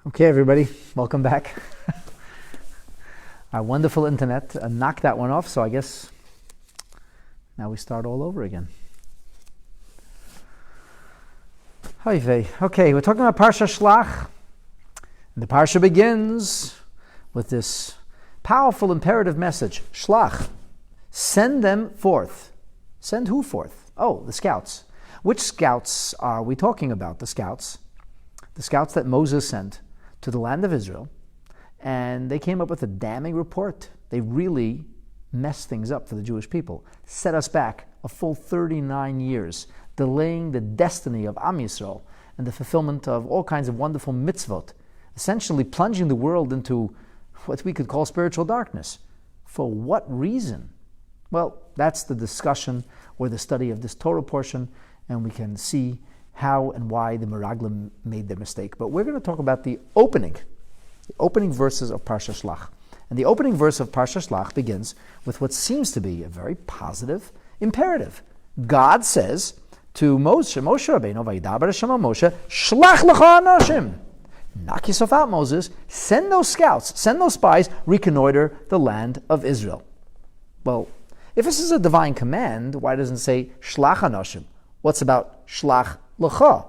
Okay, everybody, welcome back. Our wonderful internet knocked that one off, so I guess now we start all over again. Okay, we're talking about Parsha Shelach. And the Parsha begins with this powerful imperative message. Shelach, send them forth. Send who forth? Oh, the scouts. Which scouts are we talking about? The scouts that Moses sent to the land of Israel, and they came up with a damning report. They really messed things up for the Jewish people, set us back a full 39 years, delaying the destiny of Am Yisrael and the fulfillment of all kinds of wonderful mitzvot, essentially plunging the world into what we could call spiritual darkness. For what reason? Well, that's the discussion or the study of this Torah portion, and we can see how and why the Meraglim made their mistake. But we're going to talk about the opening verses of Parsha Shelach. And the opening verse of Parsha Shelach begins with what seems to be a very positive imperative. God says to Moshe Rabbeinu, Vayidaber Hashem Moshe, Shelach lecha anashim. Knock yourself out, Moses. Send those scouts, send those spies, reconnoiter the land of Israel. Well, if this is a divine command, why doesn't it say Shelach anashim? What's about Shelach lecha?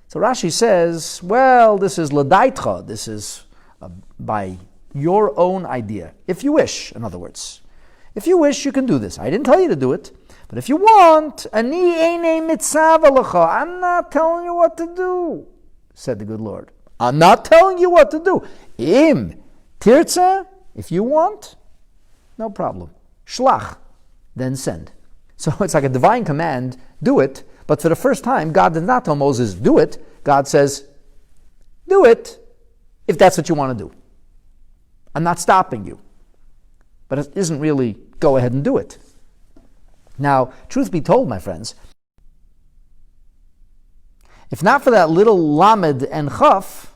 So Rashi says, well, this is l'daitcha. This is by your own idea. If you wish, in other words. If you wish, you can do this. I didn't tell you to do it. But if you want, ani einei mitzava lecha. I'm not telling you what to do, said the good Lord. I'm not telling you what to do. Im tirtza, if you want, no problem. Shlach, then send. So it's like a divine command, do it. But for the first time, God did not tell Moses, do it. God says, do it if that's what you want to do. I'm not stopping you. But it isn't really, go ahead and do it. Now, truth be told, my friends, if not for that little lamed and chaf,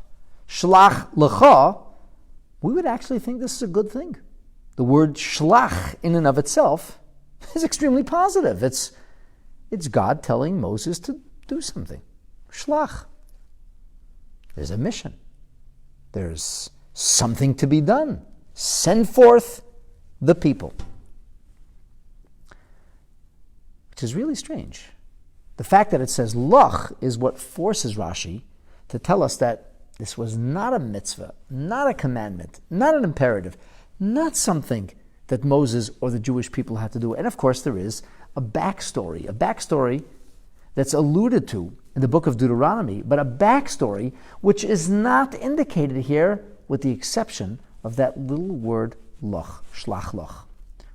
shlach lecha, we would actually think this is a good thing. The word shlach in and of itself is extremely positive. It's God telling Moses to do something. Shlach. There's a mission. There's something to be done. Send forth the people. Which is really strange. The fact that it says lach is what forces Rashi to tell us that this was not a mitzvah, not a commandment, not an imperative, not something that Moses or the Jewish people had to do. And of course there is a backstory that's alluded to in the book of Deuteronomy, but a backstory which is not indicated here with the exception of that little word lach, shlach lach,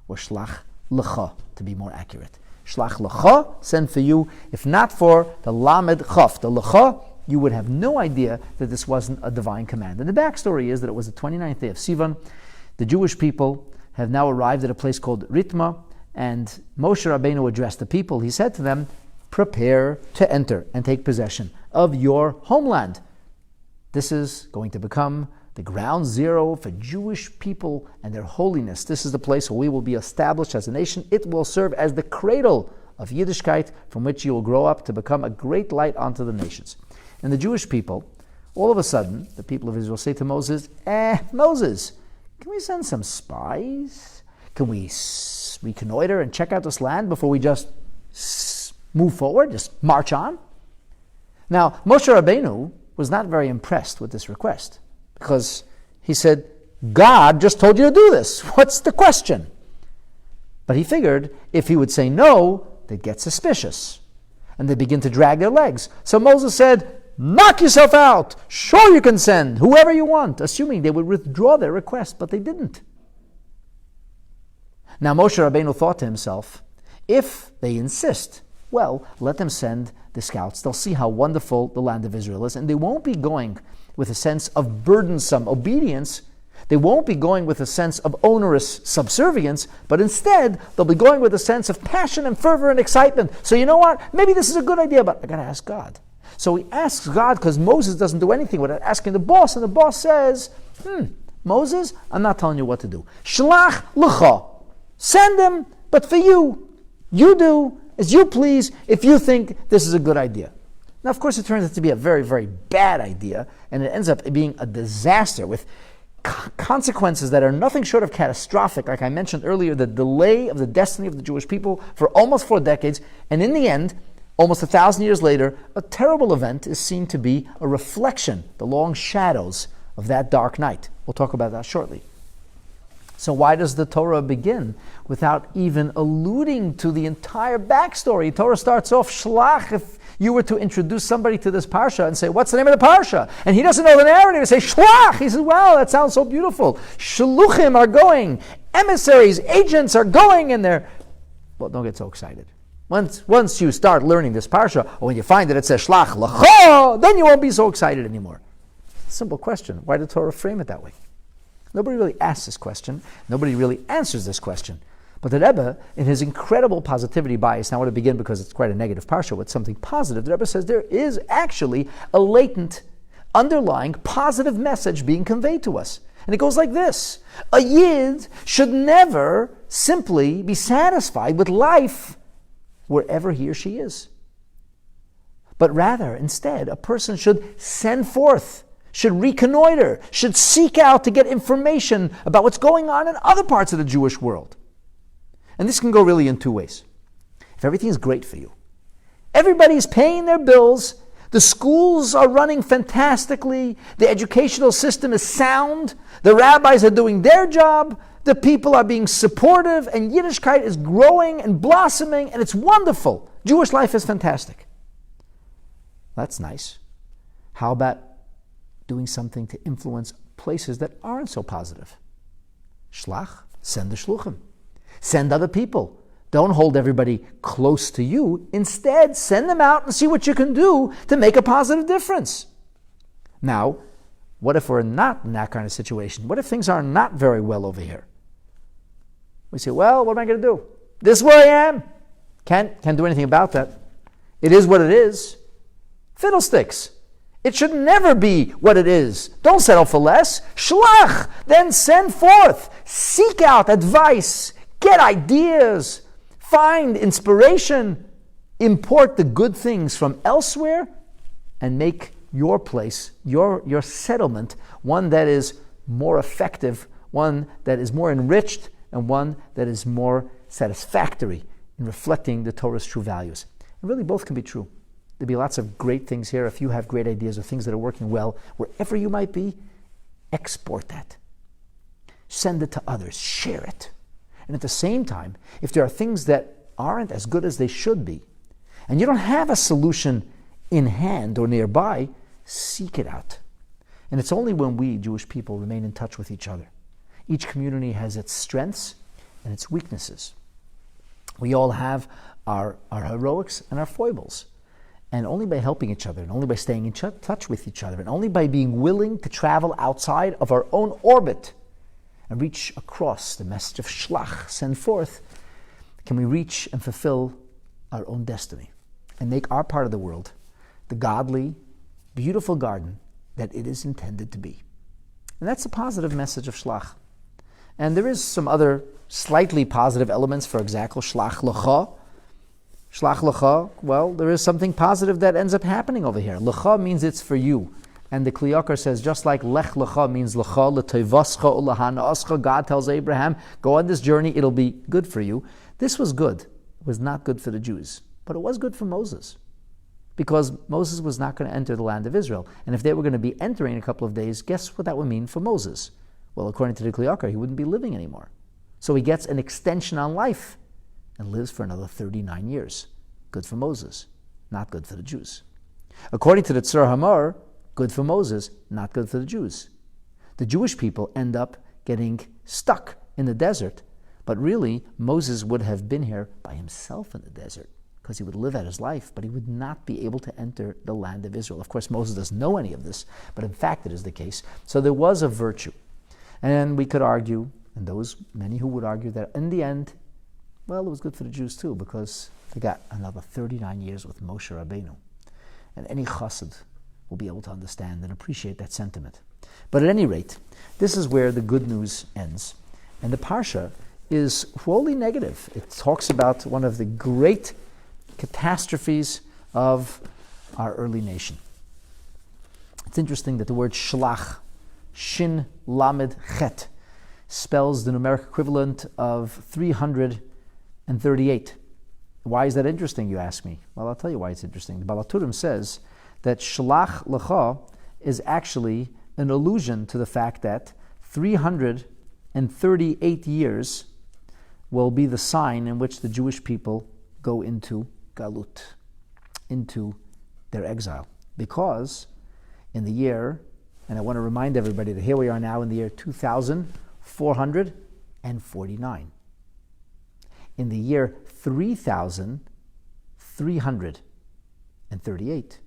or shlach lecha to be more accurate. Shlach lecha, send for you. If not for the lamed chaf, the lecha, you would have no idea that this wasn't a divine command. And the backstory is that it was the 29th day of Sivan. The Jewish people have now arrived at a place called Ritma, and Moshe Rabbeinu addressed the people. He said to them, prepare to enter and take possession of your homeland. This is going to become the ground zero for Jewish people and their holiness. This is the place where we will be established as a nation. It will serve as the cradle of Yiddishkeit from which you will grow up to become a great light unto the nations. And the Jewish people, all of a sudden, the people of Israel say to Moses, Moses, can we send some spies? Can we reconnoiter and check out this land before we just move forward, just march on? Now, Moshe Rabbeinu was not very impressed with this request because he said, God just told you to do this. What's the question? But he figured if he would say no, they'd get suspicious and they'd begin to drag their legs. So Moses said, knock yourself out. Sure, you can send whoever you want, assuming they would withdraw their request, but they didn't. Now Moshe Rabbeinu thought to himself, if they insist, well, let them send the scouts. They'll see how wonderful the land of Israel is, and they won't be going with a sense of burdensome obedience. They won't be going with a sense of onerous subservience, but instead, they'll be going with a sense of passion and fervor and excitement. So you know what? Maybe this is a good idea, but I got to ask God. So he asks God because Moses doesn't do anything without asking the boss, and the boss says, Moses, I'm not telling you what to do. Shelach lecha. Send them, but for you do as you please if you think this is a good idea. Now, of course, it turns out to be a very, very bad idea, and it ends up being a disaster with consequences that are nothing short of catastrophic. Like I mentioned earlier, the delay of the destiny of the Jewish people for almost 4 decades, and in the end, almost 1,000 years later, a terrible event is seen to be a reflection, the long shadows of that dark night. We'll talk about that shortly. So why does the Torah begin without even alluding to the entire backstory? The Torah starts off, Shelach. If you were to introduce somebody to this parsha and say, what's the name of the parsha? And he doesn't know the narrative, you say, Shelach. He says, well, that sounds so beautiful. Shaluchim are going. Emissaries, agents are going, and they're... Well, don't get so excited. Once you start learning this parsha, or when you find that it says Shelach Law, then you won't be so excited anymore. Simple question. Why did the Torah frame it that way? Nobody really asks this question. Nobody really answers this question. But the Rebbe, in his incredible positivity bias, now I want to begin because it's quite a negative parsha with something positive, the Rebbe says there is actually a latent, underlying, positive message being conveyed to us. And it goes like this. A Yid should never simply be satisfied with life wherever he or she is. But rather, instead, a person should send forth, should reconnoiter, should seek out to get information about what's going on in other parts of the Jewish world. And this can go really in 2 ways. If everything is great for you, everybody's paying their bills, the schools are running fantastically, the educational system is sound, the rabbis are doing their job, the people are being supportive, and Yiddishkeit is growing and blossoming, and it's wonderful. Jewish life is fantastic. That's nice. How about doing something to influence places that aren't so positive? Shlach, send the shluchim. Send other people. Don't hold everybody close to you. Instead, send them out and see what you can do to make a positive difference. Now, what if we're not in that kind of situation? What if things are not very well over here? We say, well, what am I going to do? This is where I am. Can't do anything about that. It is what it is. Fiddlesticks. It should never be what it is. Don't settle for less. Shlach, then send forth. Seek out advice. Get ideas. Find inspiration. Import the good things from elsewhere and make your place, your settlement, one that is more effective, one that is more enriched, and one that is more satisfactory in reflecting the Torah's true values. And really both can be true. There'll be lots of great things here. If you have great ideas or things that are working well, wherever you might be, export that. Send it to others. Share it. And at the same time, if there are things that aren't as good as they should be, and you don't have a solution in hand or nearby, seek it out. And it's only when we, Jewish people, remain in touch with each other. Each community has its strengths and its weaknesses. We all have our heroics and our foibles. And only by helping each other, and only by staying in touch with each other, and only by being willing to travel outside of our own orbit and reach across the message of Shlach, send forth, can we reach and fulfill our own destiny and make our part of the world the godly, beautiful garden that it is intended to be. And that's the positive message of Shlach. And there is some other slightly positive elements, for example, Shlach Lacha. Shlach Lacha, well, there is something positive that ends up happening over here. Lacha means it's for you. And the Kli Yakar says, just like Lech Lacha means Lacha, L'toivascha u'lahana'ascha, God tells Abraham, go on this journey, it'll be good for you. This was good. It was not good for the Jews. But it was good for Moses. Because Moses was not going to enter the land of Israel. And if they were going to be entering in a couple of days, guess what that would mean for Moses? Well, according to the Kli Yakar, he wouldn't be living anymore. So he gets an extension on life and lives for another 39 years. Good for Moses, not good for the Jews. According to the Tzur Hamor, good for Moses, not good for the Jews. The Jewish people end up getting stuck in the desert, but really Moses would have been here by himself in the desert because he would live out his life, but he would not be able to enter the land of Israel. Of course, Moses doesn't know any of this, but in fact it is the case. So there was a virtue. And we could argue, and those many who would argue that in the end, well, it was good for the Jews too, because they got another 39 years with Moshe Rabbeinu. And any chassid will be able to understand and appreciate that sentiment. But at any rate, this is where the good news ends. And the Parsha is wholly negative. It talks about one of the great catastrophes of our early nation. It's interesting that the word shlach, shin lamed chet, spells the numeric equivalent of 338. Why is that interesting, you ask me? Well, I'll tell you why it's interesting. The Baal HaTurim says that Shelach Law is actually an allusion to the fact that 338 years will be the sign in which the Jewish people go into Galut, into their exile. Because in the year, and I want to remind everybody that here we are now in the year 2449. In the year 3338,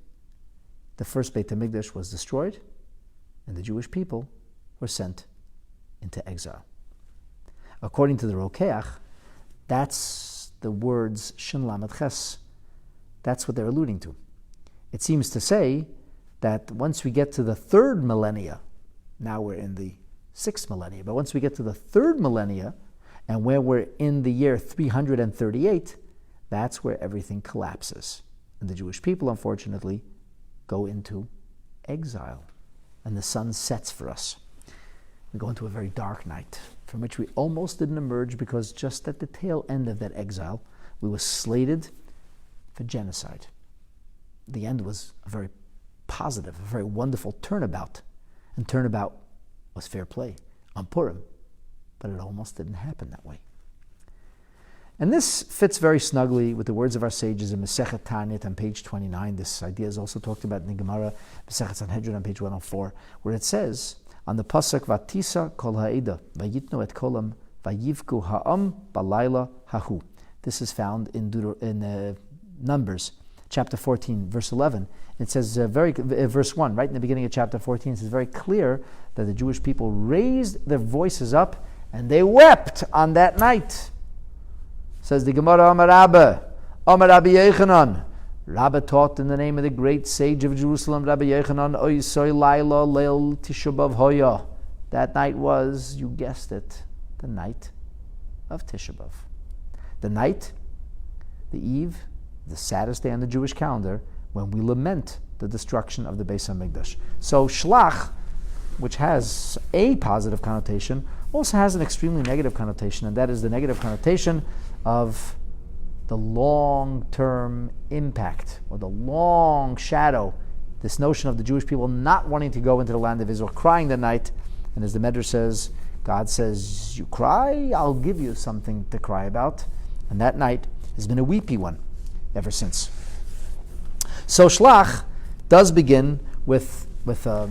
the first Beit HaMikdash was destroyed, and the Jewish people were sent into exile. According to the Rokeach, that's the words Shin Lamed Ches. That's what they're alluding to. It seems to say that once we get to the third millennia, now we're in the sixth millennia, but once we get to the third millennia, and where we're in the year 338, that's where everything collapses. And the Jewish people, unfortunately, go into exile. And the sun sets for us. We go into a very dark night, from which we almost didn't emerge because just at the tail end of that exile, we were slated for genocide. The end was a very positive, a very wonderful turnabout. And turnabout was fair play on Purim. But it almost didn't happen that way. And this fits very snugly with the words of our sages in Masechet Tanit on page 29. This idea is also talked about in the Gemara, Masechet Sanhedrin on page 104, where it says, on the pasuk, Vatisa kol ha'eda, vayitnu et kolam, vayivku ha'am balayla hahu. This is found in Numbers, chapter 14, verse 11. It says, verse 1, right in the beginning of chapter 14, it says very clear that the Jewish people raised their voices up and they wept on that night. Says the Gemara, Amar Rabbi Yechanan. Rabbi taught in the name of the great sage of Jerusalem, Rabbi Yechanan, Oisoy Laila Leil Tisha B'Av Hoya. That night was, you guessed it, the night of Tisha B'Av. The night, the eve, the saddest day on the Jewish calendar, when we lament the destruction of the Beis HaMikdash. So Shlach, which has a positive connotation, also has an extremely negative connotation, and that is the negative connotation of the long-term impact, or the long shadow, this notion of the Jewish people not wanting to go into the land of Israel, crying the night. And as the Medrash says, God says, you cry, I'll give you something to cry about. And that night has been a weepy one ever since. So Shlach does begin with a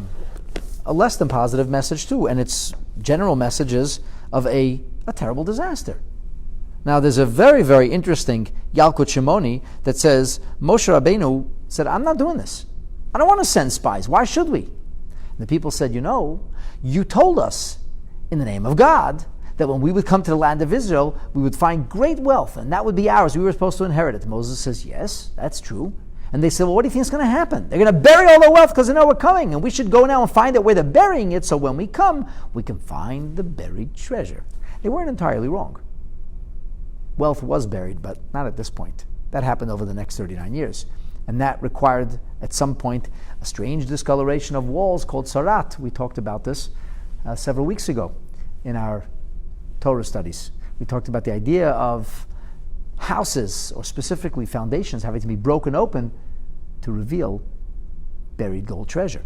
less than positive message too, and its general message is of a terrible disaster. Now there's a very, very interesting Yalkut Shimoni that says, Moshe Rabbeinu said, I'm not doing this. I don't want to send spies. Why should we? And the people said, you told us in the name of God that when we would come to the land of Israel, we would find great wealth, and that would be ours. We were supposed to inherit it. Moses says, yes, that's true. And they said, well, what do you think is going to happen? They're going to bury all the wealth because they know we're coming, and we should go now and find out where they're burying it, so when we come, we can find the buried treasure. They weren't entirely wrong. Wealth was buried, but not at this point. That happened over the next 39 years. And that required, at some point, a strange discoloration of walls called sarat. We talked about this several weeks ago in our Torah studies. We talked about the idea of houses, or specifically foundations, having to be broken open to reveal buried gold treasure.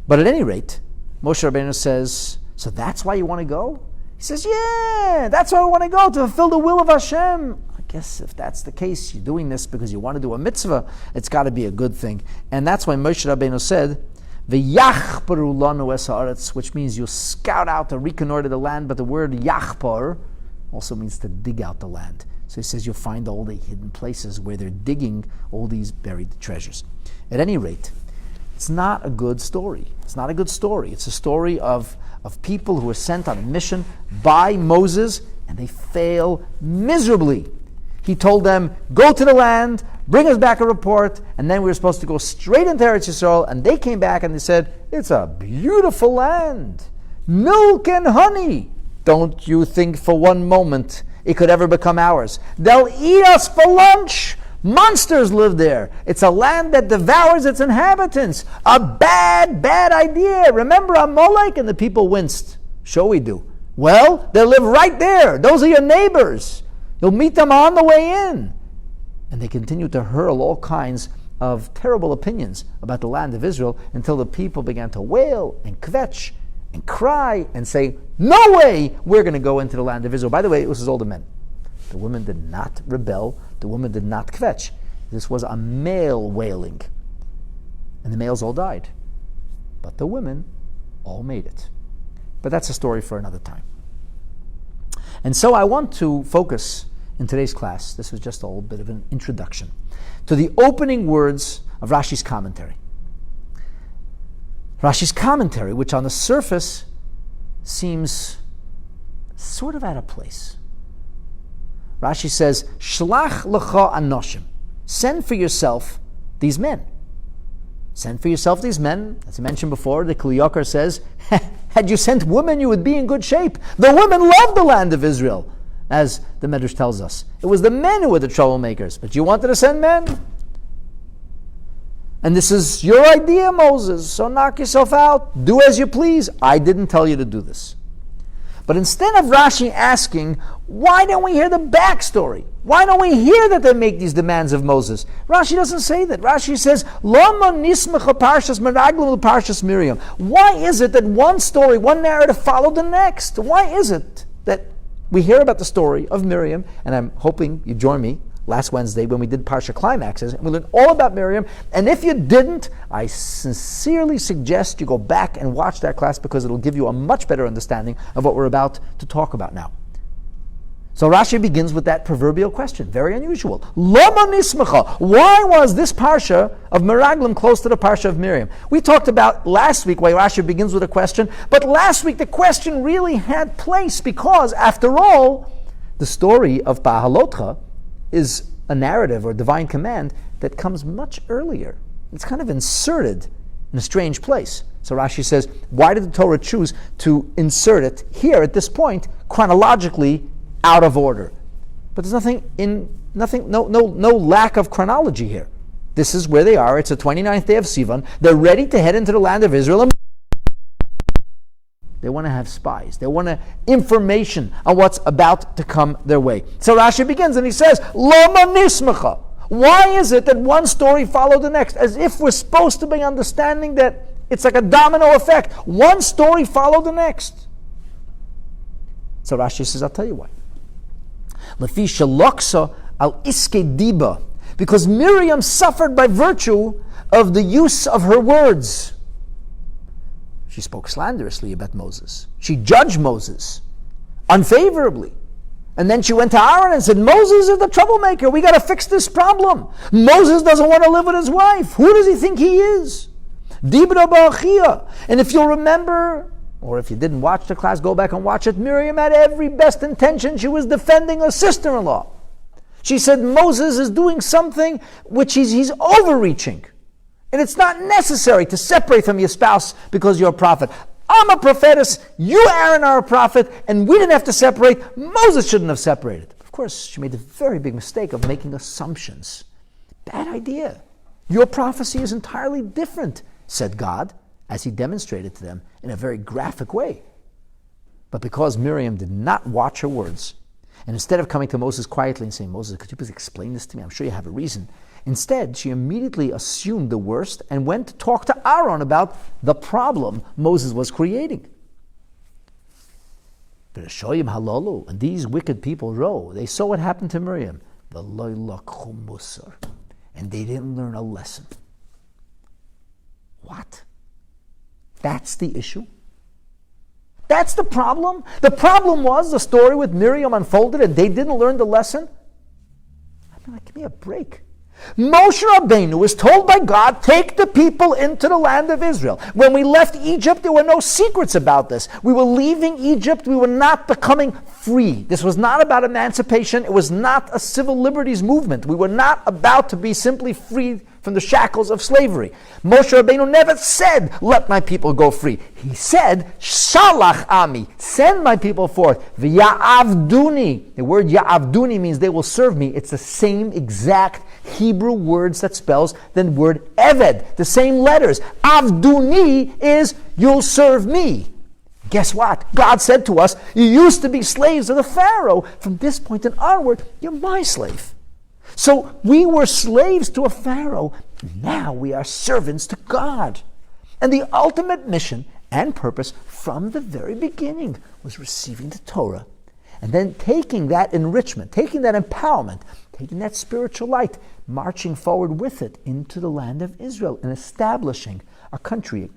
But at any rate, Moshe Rabbeinu says, so that's why you want to go? He says, yeah, that's why I want to go, to fulfill the will of Hashem. I guess if that's the case, you're doing this because you want to do a mitzvah, it's got to be a good thing. And that's why Moshe Rabbeinu said, V'yachparu lanu es haaretz, which means you scout out or reconnoiter the land, but the word yachpar also means to dig out the land. So he says you'll find all the hidden places where they're digging all these buried treasures. At any rate, it's not a good story. It's not a good story. It's a story of people who are sent on a mission by Moses, and they fail miserably. He told them, go to the land, bring us back a report, and then we were supposed to go straight into Eretz Yisrael, and they came back and they said, it's a beautiful land, milk and honey. Don't you think for one moment it could ever become ours? They'll eat us for lunch. Monsters live there. It's a land that devours its inhabitants. A bad, bad idea. Remember Amalek? And the people winced. Sure we do. Well, they live right there. Those are your neighbors. You'll meet them on the way in. And they continued to hurl all kinds of terrible opinions about the land of Israel until the people began to wail and kvetch and cry and say, no way we're going to go into the land of Israel. By the way, this was all the men. The women did not rebel. The women did not kvetch. This was a male wailing. And the males all died. But the women all made it. But that's a story for another time. And so I want to focus in today's class, this is just a little bit of an introduction, to the opening words of Rashi's commentary. Rashi's commentary, which on the surface seems sort of out of place. Rashi says, Shelach Law Order, send for yourself these men. Send for yourself these men. As I mentioned before, the Kli Yakar says, had you sent women, you would be in good shape. The women loved the land of Israel, as the Medrash tells us. It was the men who were the troublemakers, but you wanted to send men? And this is your idea, Moses, so knock yourself out. Do as you please. I didn't tell you to do this. But instead of Rashi asking, why don't we hear the backstory? Why don't we hear that they make these demands of Moses? Rashi doesn't say that. Rashi says, Lama nismecha parshas meraglim parshas Miriam. Why is it that one story, one narrative followed the next? Why is it that we hear about the story of Miriam, and I'm hoping you join me last Wednesday when we did Parsha Climaxes, and we learned all about Miriam. And if you didn't, I sincerely suggest you go back and watch that class because it'll give you a much better understanding of what we're about to talk about now. So Rashi begins with that proverbial question, very unusual. Lama nismecha. Why was this Parsha of Meraglim close to the Parsha of Miriam? We talked about last week why Rashi begins with a question, but last week the question really had place because, after all, the story of Bahalotcha is a narrative or divine command that comes much earlier. It's kind of inserted in a strange place. So Rashi says, why did the Torah choose to insert it here at this point, chronologically out of order? But there's no lack of chronology here. This is where they are. It's the 29th day of Sivan. They're ready to head into the land of Israel. They want to have spies. They want information on what's about to come their way. So Rashi begins and he says, Lama nismecha. Why is it that one story followed the next? As if we're supposed to be understanding that it's like a domino effect. One story followed the next. So Rashi says, I'll tell you why. Lefi shaloksa al iske diba. Because Miriam suffered by virtue of the use of her words. She spoke slanderously about Moses. She judged Moses unfavorably. And then she went to Aaron and said, Moses is the troublemaker. We got to fix this problem. Moses doesn't want to live with his wife. Who does he think he is? Dibra ba'achia. And if you'll remember, or if you didn't watch the class, go back and watch it. Miriam had every best intention. She was defending her sister-in-law. She said Moses is doing something which he's overreaching. And it's not necessary to separate from your spouse because you're a prophet. I'm a prophetess, you, Aaron, are a prophet, and we didn't have to separate. Moses shouldn't have separated. Of course, she made a very big mistake of making assumptions. Bad idea. Your prophecy is entirely different, said God, as he demonstrated to them in a very graphic way. But because Miriam did not watch her words, and instead of coming to Moses quietly and saying, Moses, could you please explain this to me? I'm sure you have a reason. Instead, she immediately assumed the worst and went to talk to Aaron about the problem Moses was creating. And these wicked people, they saw what happened to Miriam. And they didn't learn a lesson. What? That's the issue? That's the problem? The problem was the story with Miriam unfolded and they didn't learn the lesson? Give me a break. Moshe Rabbeinu was told by God, take the people into the land of Israel. When we left Egypt, there were no secrets about this. We were leaving Egypt. We were not becoming free. This was not about emancipation. It was not a civil liberties movement. We were not about to be simply freed from the shackles of slavery. Moshe Rabbeinu never said, let my people go free. He said, Shalach Ami, send my people forth. V'ya'avduni. The word Ya'avduni means they will serve me. It's the same exact Hebrew words that spells the word Eved, the same letters. Avduni is you'll serve me. Guess what? God said to us, you used to be slaves of the Pharaoh. From this point and onward, you're my slave. So we were slaves to a Pharaoh. Now we are servants to God. And the ultimate mission and purpose from the very beginning was receiving the Torah and then taking that enrichment, taking that empowerment, taking that spiritual light, marching forward with it into the land of Israel and establishing a country,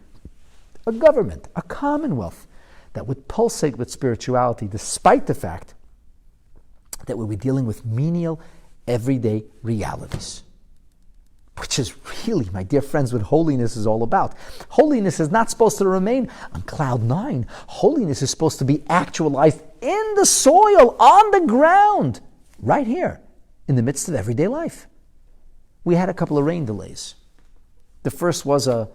a government, a commonwealth that would pulsate with spirituality despite the fact that we were dealing with menial, everyday realities. Which is really, my dear friends, what holiness is all about. Holiness is not supposed to remain on cloud nine. Holiness is supposed to be actualized in the soil, on the ground, right here, in the midst of everyday life. We had a couple of rain delays. The first was the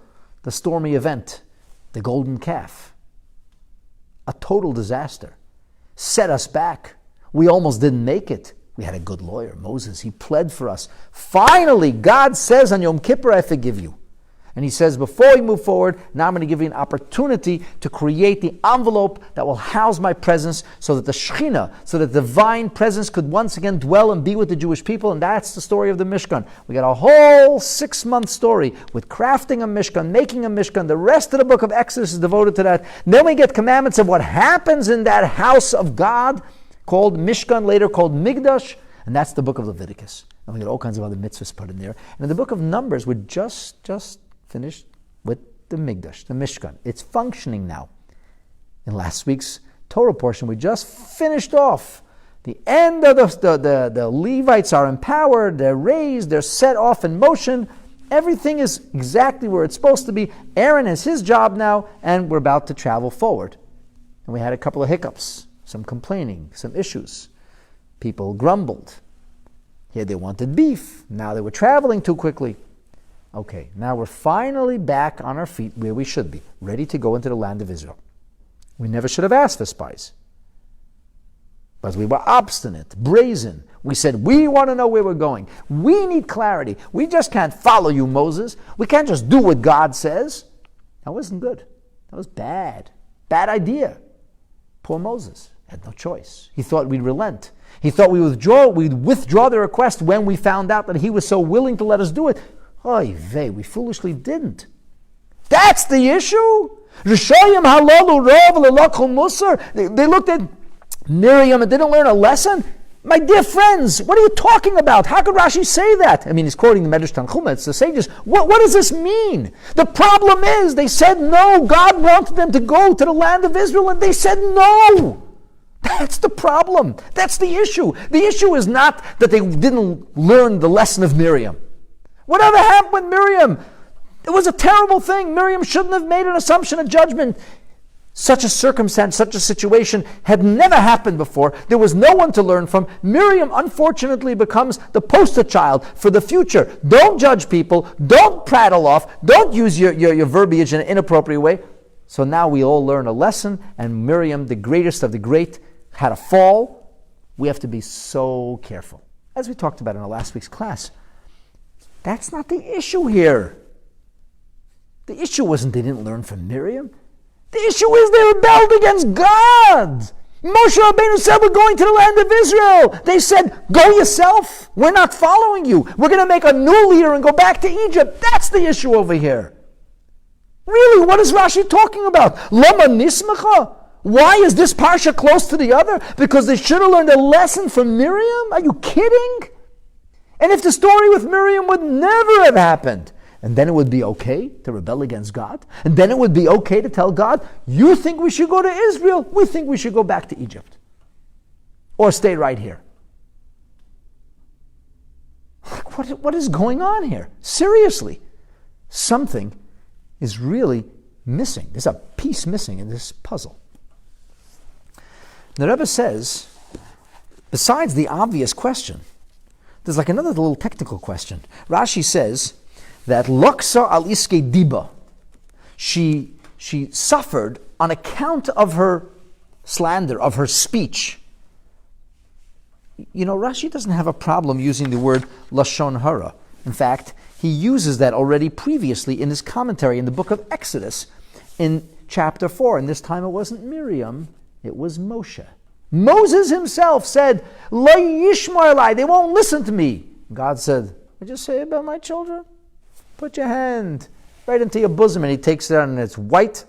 stormy event, the golden calf. A total disaster. Set us back. We almost didn't make it. We had a good lawyer, Moses. He pled for us. Finally, God says on Yom Kippur, I forgive you. And he says, before we move forward, now I'm going to give you an opportunity to create the envelope that will house my presence so that the Shekhinah, so that the divine presence could once again dwell and be with the Jewish people. And that's the story of the Mishkan. We got a whole 6-month story with crafting a Mishkan, making a Mishkan. The rest of the book of Exodus is devoted to that. And then we get commandments of what happens in that house of God, called Mishkan, later called Migdash, and that's the book of Leviticus. And we get all kinds of other mitzvahs put in there. And in the book of Numbers, we're just finished with the Migdash, the Mishkan. It's functioning now. In last week's Torah portion, we just finished off the end of the Levites are empowered, they're raised, they're set off in motion. Everything is exactly where it's supposed to be. Aaron has his job now, and we're about to travel forward. And we had a couple of hiccups. Some complaining, some issues. People grumbled. Here they wanted beef. Now they were traveling too quickly. Okay, now we're finally back on our feet where we should be, ready to go into the land of Israel. We never should have asked for spies. But we were obstinate, brazen. We said, we want to know where we're going. We need clarity. We just can't follow you, Moses. We can't just do what God says. That wasn't good. That was bad. Bad idea. Poor Moses had no choice. He thought we'd relent. He thought we'd withdraw the request when we found out that he was so willing to let us do it. Oy vey, we foolishly didn't. That's the issue. They looked at Miriam and didn't learn a lesson. My dear friends, what are you talking about? How could Rashi say that? I mean, he's quoting the Medrash Tanchuma. It's the sages. What does this mean? The problem is, they said no. God wanted them to go to the land of Israel, and they said no. That's the problem. That's the issue. The issue is not that they didn't learn the lesson of Miriam. Whatever happened with Miriam? It was a terrible thing. Miriam shouldn't have made an assumption of judgment. Such a circumstance, such a situation had never happened before. There was no one to learn from. Miriam, unfortunately, becomes the poster child for the future. Don't judge people. Don't prattle off. Don't use your verbiage in an inappropriate way. So now we all learn a lesson, and Miriam, the greatest of the great, had a fall. We have to be so careful. As we talked about in our last week's class, that's not the issue here. The issue wasn't they didn't learn from Miriam. The issue is they rebelled against God. Moshe Rabbeinu said, we're going to the land of Israel. They said, go yourself. We're not following you. We're going to make a new leader and go back to Egypt. That's the issue over here. Really, what is Rashi talking about? Lama nismacha? Why is this parsha close to the other? Because they should have learned a lesson from Miriam? Are you kidding? And if the story with Miriam would never have happened, and then it would be okay to rebel against God. And then it would be okay to tell God, you think we should go to Israel? We think we should go back to Egypt. Or stay right here. What is going on here? Seriously. Something is really missing. There's a piece missing in this puzzle. The Rebbe says, besides the obvious question, there's like another little technical question. Rashi says, that Loksa al iske diba, she suffered on account of her slander, of her speech. Rashi doesn't have a problem using the word Lashon Hara. In fact, he uses that already previously in his commentary in the book of Exodus in chapter 4. And this time it wasn't Miriam, it was Moshe. Moses himself said, Lo yishma elai, they won't listen to me. God said, what did you say about my children? Put your hand right into your bosom. And he takes it out and it's white.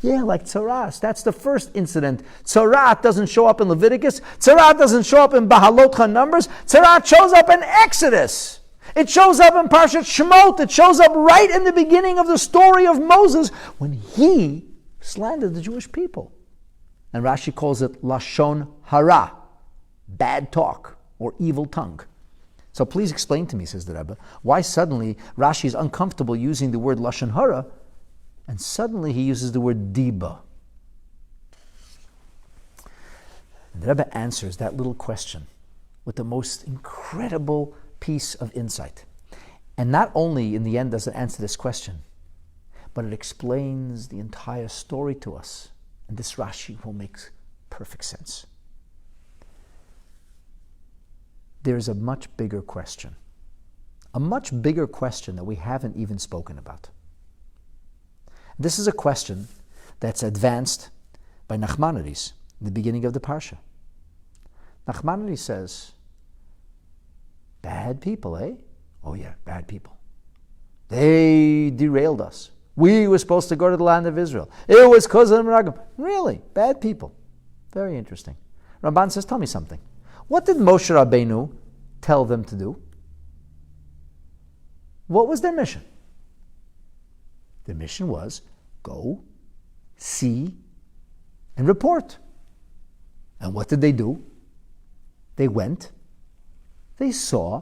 Yeah, like Tzarat. That's the first incident. Tzarat doesn't show up in Leviticus. Tzarat doesn't show up in Bahalotcha Numbers. Tzarat shows up in Exodus. It shows up in Parshat Shemot. It shows up right in the beginning of the story of Moses when he slandered the Jewish people. And Rashi calls it Lashon Hara, bad talk or evil tongue. So please explain to me, says the Rebbe, why suddenly Rashi is uncomfortable using the word Lashon Hara and suddenly he uses the word Diba. The Rebbe answers that little question with the most incredible piece of insight. And not only in the end does it answer this question, but it explains the entire story to us. And this Rashi will make perfect sense. There's a much bigger question. A much bigger question that we haven't even spoken about. This is a question that's advanced by Nachmanides in the beginning of the Parsha. Nachmanides says, bad people, eh? Oh yeah, bad people. They derailed us. We were supposed to go to the land of Israel. It was because of the Meraglim. Really? Bad people. Very interesting. Ramban says, tell me something. What did Moshe Rabbeinu tell them to do? What was their mission? Their mission was go, see, and report. And what did they do? They went, they saw,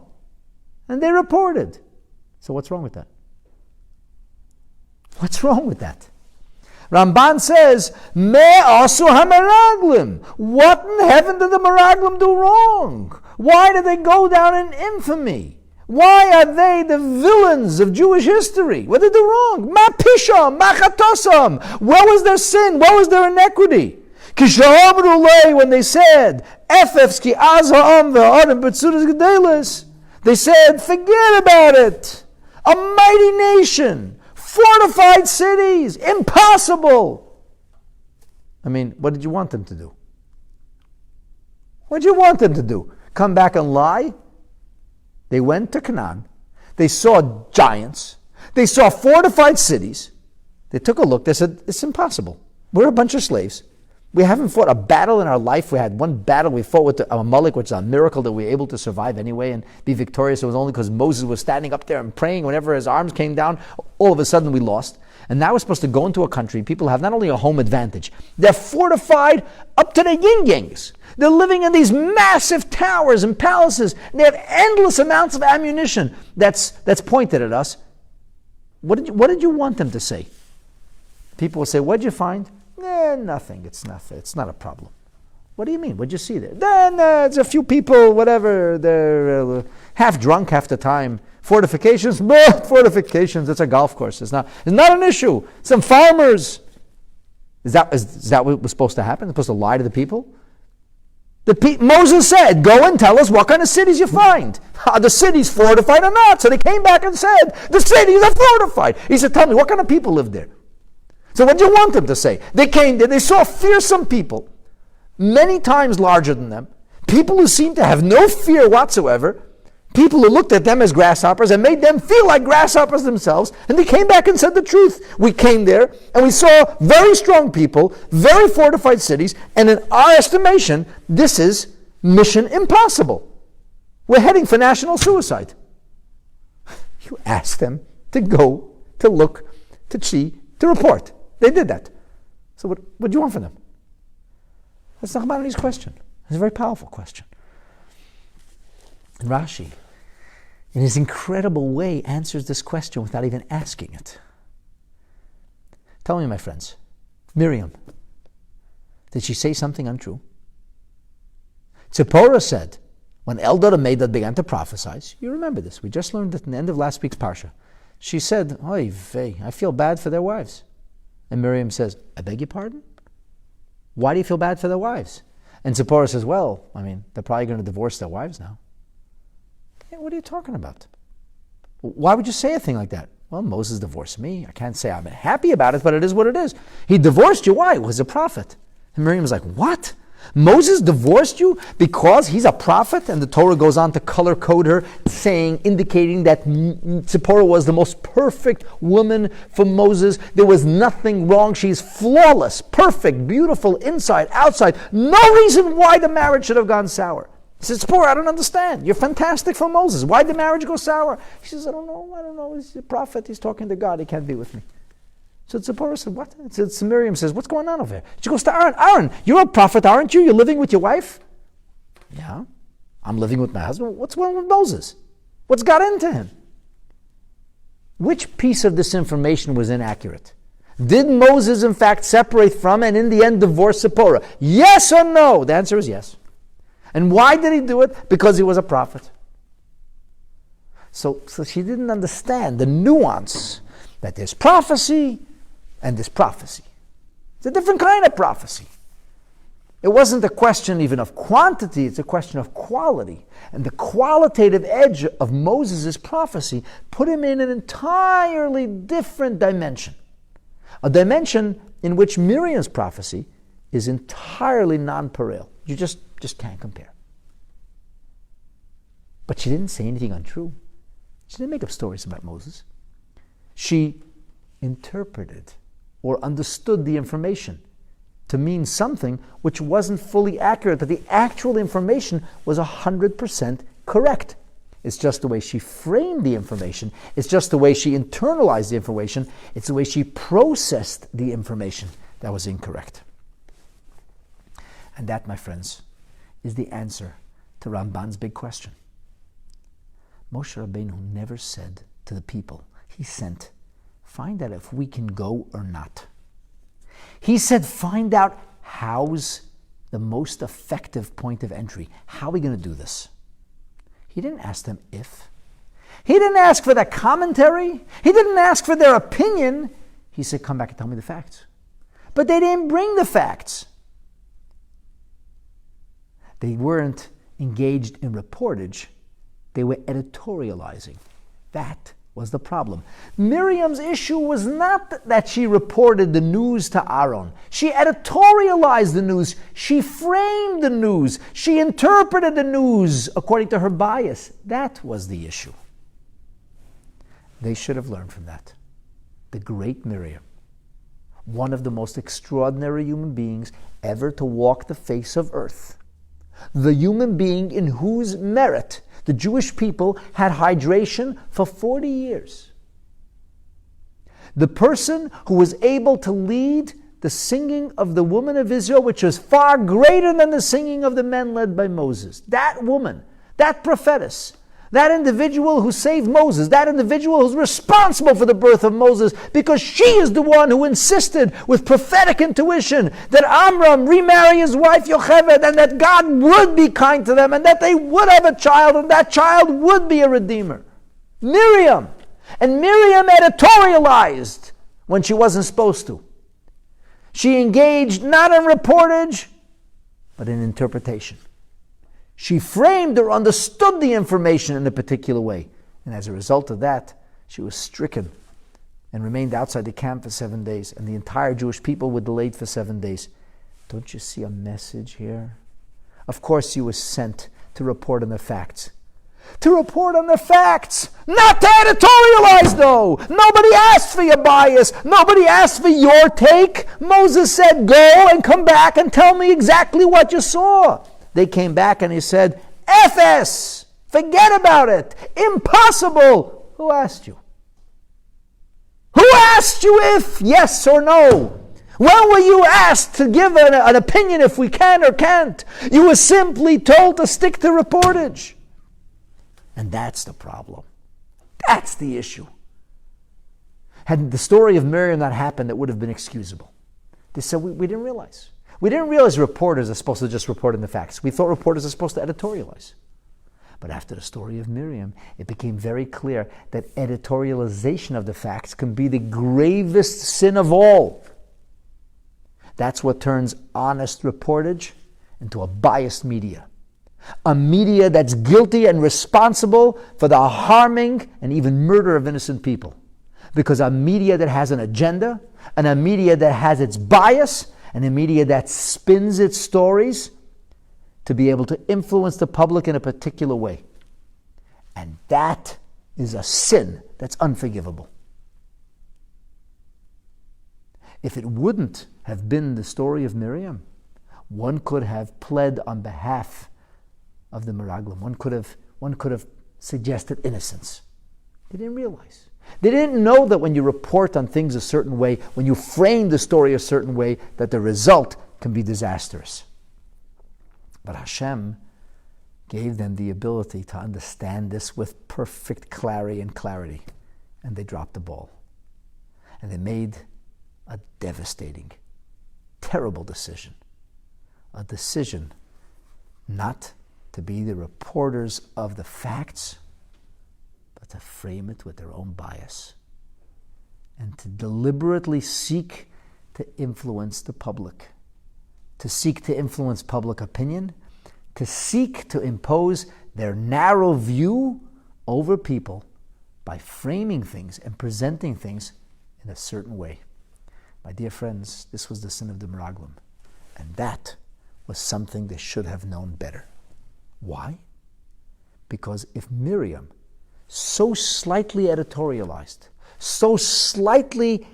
and they reported. So what's wrong with that? What's wrong with that? Ramban says, Me asu hameraglim. What in heaven did the Meraglim do wrong? Why did they go down in infamy? Why are they the villains of Jewish history? What did they do wrong? Ma pisham, ma chatosam. What was their sin? What was their iniquity? When they said, Efefski azha'am ve'arim b'tzudas gedelis, they said, forget about it. A mighty nation. Fortified cities, impossible. I mean, what did you want them to do? What did you want them to do? Come back and lie? They went to Canaan. They saw giants. They saw fortified cities. They took a look. They said, it's impossible. We're a bunch of slaves. We haven't fought a battle in our life. We had one battle. We fought with Amalek, which is a miracle that we were able to survive anyway and be victorious. It was only because Moses was standing up there and praying. Whenever his arms came down, all of a sudden we lost. And now we're supposed to go into a country. People have not only a home advantage, they're fortified up to the yin-yangs. They're living in these massive towers and palaces. And they have endless amounts of ammunition that's pointed at us. What did you want them to say? People will say, what did you find? Nothing. It's nothing. It's not a problem. What do you mean? What did you see there? Then it's a few people, whatever. They're half drunk half the time. Fortifications? Fortifications. It's a golf course. It's not an issue. Some farmers. Is that what was supposed to happen? Supposed to lie to the people? Moses said, go and tell us what kind of cities you find. Are the cities fortified or not? So they came back and said, the cities are fortified. He said, tell me, what kind of people live there? So what do you want them to say? They came there, they saw fearsome people, many times larger than them, people who seemed to have no fear whatsoever, people who looked at them as grasshoppers and made them feel like grasshoppers themselves, and they came back and said the truth. We came there and we saw very strong people, very fortified cities, and in our estimation, this is mission impossible. We're heading for national suicide. You asked them to go, to look, to see, to report. They did that. So what do you want from them? That's Nachmanides' question. It's a very powerful question. And Rashi, in his incredible way, answers this question without even asking it. Tell me, my friends, Miriam, did she say something untrue? Tzipporah said, when Eldad and Medad began to prophesy, you remember this, we just learned it in the end of last week's Parsha. She said, oy vey, I feel bad for their wives. And Miriam says, I beg your pardon? Why do you feel bad for their wives? And Zipporah says, well, they're probably going to divorce their wives now. Hey, what are you talking about? Why would you say a thing like that? Well, Moses divorced me. I can't say I'm happy about it, but it is what it is. He divorced you. Why? He was a prophet. And Miriam was like, what? Moses divorced you because he's a prophet? And the Torah goes on to color code her, indicating that Zipporah was the most perfect woman for Moses. There was nothing wrong. She's flawless, perfect, beautiful, inside, outside. No reason why the marriage should have gone sour. He says, Zipporah, I don't understand. You're fantastic for Moses. Why did the marriage go sour? She says, I don't know. He's a prophet. He's talking to God. He can't be with me. So Zipporah said, what? So Miriam says, what's going on over here? She goes to Aaron. Aaron, you're a prophet, aren't you? You're living with your wife? Yeah, I'm living with my husband. What's wrong with Moses? What's got into him? Which piece of this information was inaccurate? Did Moses, in fact, separate from and in the end divorce Zipporah? Yes or no? The answer is yes. And why did he do it? Because he was a prophet. So she didn't understand the nuance that there's prophecy and there's prophecy. It's a different kind of prophecy. It wasn't a question even of quantity, it's a question of quality. And the qualitative edge of Moses' prophecy put him in an entirely different dimension. A dimension in which Miriam's prophecy is entirely non-pareil. You just can't compare. But she didn't say anything untrue. She didn't make up stories about Moses. She interpreted or understood the information to mean something which wasn't fully accurate, but the actual information was 100% correct. It's just the way she framed the information. It's just the way she internalized the information. It's the way she processed the information that was incorrect. And that, my friends, is the answer to Ramban's big question. Moshe Rabbeinu never said to the people he sent, find out if we can go or not. He said, find out how's the most effective point of entry. How are we going to do this? He didn't ask them if. He didn't ask for their commentary. He didn't ask for their opinion. He said, come back and tell me the facts. But they didn't bring the facts. They weren't engaged in reportage. They were editorializing. That was the problem. Miriam's issue was not that she reported the news to Aaron. She editorialized the news. She framed the news. She interpreted the news according to her bias. That was the issue. They should have learned from that. The great Miriam, one of the most extraordinary human beings ever to walk the face of earth. The human being in whose merit the Jewish people had hydration for 40 years. The person who was able to lead the singing of the women of Israel, which was far greater than the singing of the men led by Moses. That woman, that prophetess, that individual who saved Moses, that individual who's responsible for the birth of Moses, because she is the one who insisted with prophetic intuition that Amram remarry his wife Yocheved, and that God would be kind to them, and that they would have a child, and that child would be a redeemer. Miriam. And Miriam editorialized when she wasn't supposed to. She engaged not in reportage, but in interpretation. She framed or understood the information in a particular way. And as a result of that, she was stricken and remained outside the camp for 7 days. And the entire Jewish people were delayed for 7 days. Don't you see a message here? Of course you were sent to report on the facts. To report on the facts! Not to editorialize, though! Nobody asked for your bias. Nobody asked for your take. Moses said, go and come back and tell me exactly what you saw. They came back and he said, FS! Forget about it! Impossible! Who asked you? Who asked you if yes or no? When were you asked to give an opinion if we can or can't? You were simply told to stick to reportage. And that's the problem. That's the issue. Had the story of Miriam not happened, it would have been excusable. They said, we didn't realize. We didn't realize reporters are supposed to just report on the facts. We thought reporters are supposed to editorialize. But after the story of Miriam, it became very clear that editorialization of the facts can be the gravest sin of all. That's what turns honest reportage into a biased media. A media that's guilty and responsible for the harming and even murder of innocent people. Because a media that has an agenda, and a media that has its bias, and a media that spins its stories to be able to influence the public in a particular way. And that is a sin that's unforgivable. If it wouldn't have been the story of Miriam, one could have pled on behalf of the Meraglim. One could have suggested innocence. They didn't realize. They didn't know that when you report on things a certain way, when you frame the story a certain way, that the result can be disastrous. But Hashem gave them the ability to understand this with perfect clarity, and they dropped the ball. And they made a devastating, terrible decision. A decision not to be the reporters of the facts, but to frame it with their own bias. And to deliberately seek to influence the public. To seek to influence public opinion. To seek to impose their narrow view over people by framing things and presenting things in a certain way. My dear friends, this was the sin of the Meraglim. And that was something they should have known better. Why? Because if Miriam, so slightly editorialized, so slightly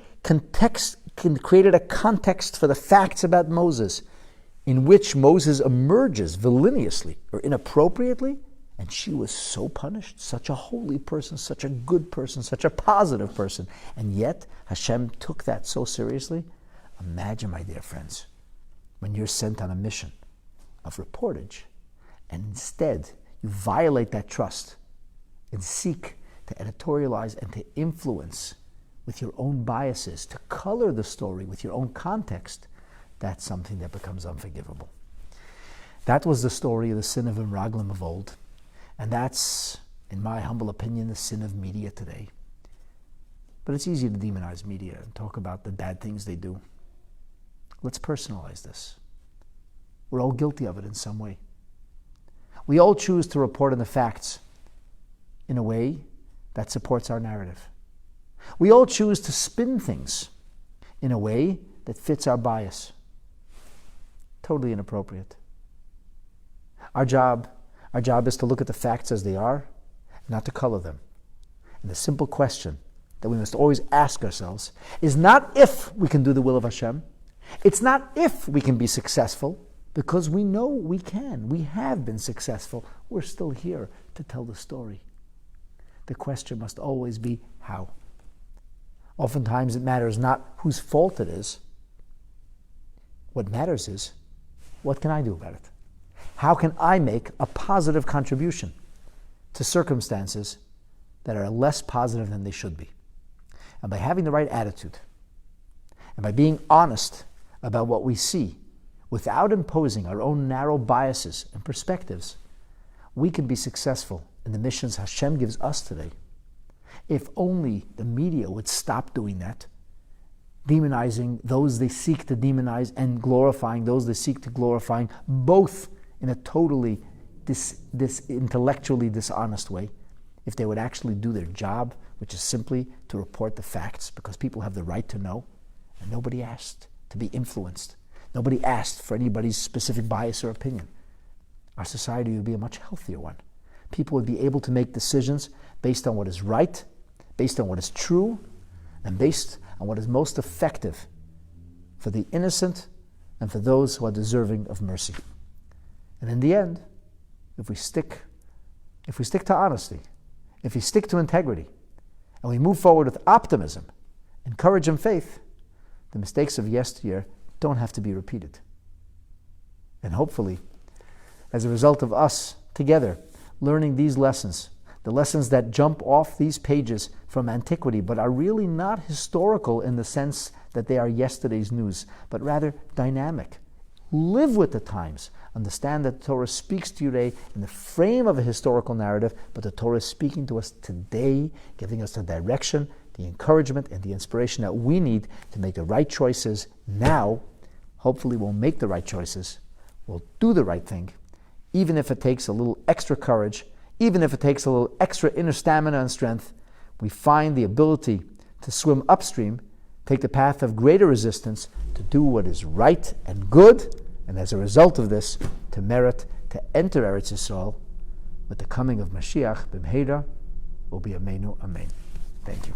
created a context for the facts about Moses, in which Moses emerges villainously or inappropriately, and she was so punished, such a holy person, such a good person, such a positive person, and yet Hashem took that so seriously. Imagine, my dear friends, when you're sent on a mission of reportage, and instead you violate that trust and seek to editorialize and to influence with your own biases, to color the story with your own context, that's something that becomes unforgivable. That was the story of the sin of Meraglim of old, and that's, in my humble opinion, the sin of media today. But it's easy to demonize media and talk about the bad things they do. Let's personalize this. We're all guilty of it in some way. We all choose to report on the facts in a way that supports our narrative. We all choose to spin things in a way that fits our bias. Totally inappropriate. Our job is to look at the facts as they are, not to color them. And the simple question that we must always ask ourselves is not if we can do the will of Hashem. It's not if we can be successful, because we know we can. We have been successful. We're still here to tell the story. The question must always be how. Oftentimes it matters not whose fault it is. What matters is, what can I do about it? How can I make a positive contribution to circumstances that are less positive than they should be? And by having the right attitude, and by being honest about what we see, without imposing our own narrow biases and perspectives, we can be successful in the missions Hashem gives us today. If only the media would stop doing that, demonizing those they seek to demonize and glorifying those they seek to glorify, both in a totally intellectually dishonest way. If they would actually do their job, which is simply to report the facts, because people have the right to know, and nobody asked to be influenced. Nobody asked for anybody's specific bias or opinion. Our society would be a much healthier one. People would be able to make decisions based on what is right, based on what is true, and based on what is most effective for the innocent and for those who are deserving of mercy. And in the end, if we stick to honesty, if we stick to integrity, and we move forward with optimism and courage and faith, the mistakes of yesteryear don't have to be repeated. And hopefully, as a result of us together learning these lessons, the lessons that jump off these pages from antiquity, but are really not historical in the sense that they are yesterday's news, but rather dynamic. Live with the times. Understand that the Torah speaks to you today in the frame of a historical narrative, but the Torah is speaking to us today, giving us the direction, the encouragement, and the inspiration that we need to make the right choices now. Hopefully we'll make the right choices will do the right thing, even if it takes a little extra courage, even if it takes a little extra inner stamina and strength. We find the ability to swim upstream, take the path of greater resistance, to do what is right and good, and as a result of this, to merit to enter Eretz Yisrael with the coming of Mashiach b'mheira u'biyameinu amen. Thank you.